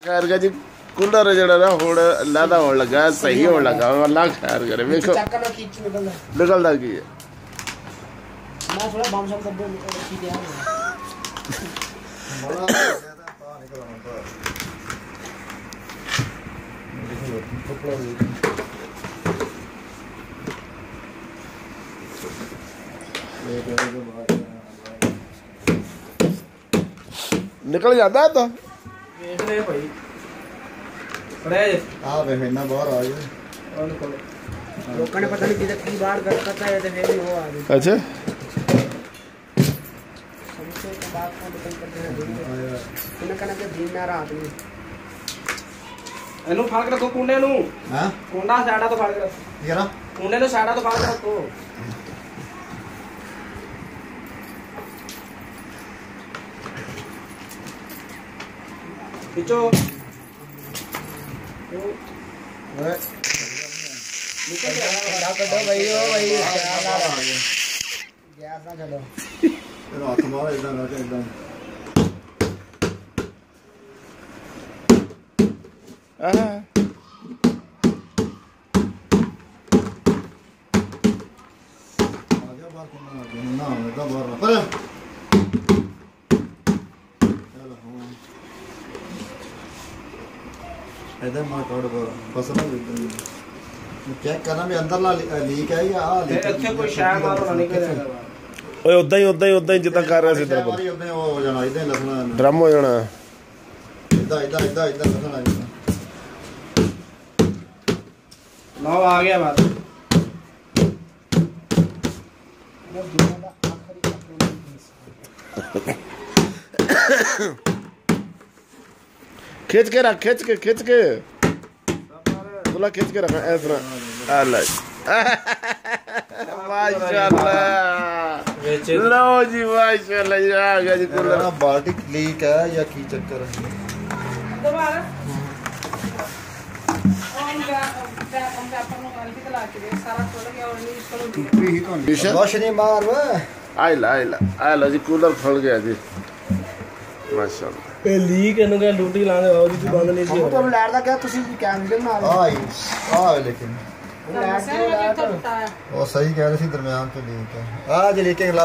खैर का जी कूलर जड़ा ना हुण लादा होण लगा सही होण लगा अल्लाह खैर करे देखो निकलदा की है मैं थोड़ा बम शम कर दो खींच यार निकल जाता है तो देख ले भाई अरे आ वे इतना बाहर आ गया और निकलो लोगों ने पता नहीं किधर की बार करता है तो फिर भी वो आ गई अच्छा सबसे तो बात को डिपेंड करते हैं इन्हें कहना कि दिन ना रात में ਇਹਨੂੰ ਫੜ ਕੇ ਰੱਖੋ ਕੁੰਡੇ ਨੂੰ हां ਕੁੰਡਾ ਸਾਈਡਾਂ ਤੋਂ ਫੜ ਕੇ ਰੱਖੋ करा ਕੁੰਡੇ ਨੂੰ ਸਾਈਡਾਂ ਤੋਂ ਫੜ ਕੇ ਰੱਖੋ ਪਿੱਛੋ ओए निकल जा कटो भाई ओ भाई गैस ना चलो तेरा हाथ मार एकदम ना एकदम आहा आगे बाहर ना ना बाहर पर चलो हां इधर मार काट बस ना चेक करना भी अंदर लीक है या ਇੱਥੇ ਕੋਈ ਸ਼ਾਇ ਮਾਰੋ ਨਾ ਨਿਕਲੇਗਾ ओए उदा ही जिदा कर रहा सी तेरे इधर हो जाना इधर लसना ड्रम हो जाना इधर लसना लो आ गया बात खींच के रख खींच के बोला खींच के रखना ऐसा अल्लाह माशाल्लाह लो जी माशाल्लाह ये आ गया जी कूलर बाल्टी लीक है या की चक्कर है दोबारा रोशनी मार वे आइला जी कूलर खुल गया जी माशाल्लाह ਇਹ ਲੀਕ ਇਹਨੂੰ ਕਿ ਡਿਊਟੀ ਲਾਣੇ ਆਉਦੀ ਤੂੰ ਬੰਦ ਨਹੀਂ ਸੀ ਹੋ ਤੁਹਾਨੂੰ ਲੈਟ ਦਾ ਕਿਹਾ ਤੁਸੀਂ ਕੈਮਰੇ ਨਾਲ आ लेकिन ਲੈਟ वो सही कह रहे थे दरमियान पे लीक है आज लेके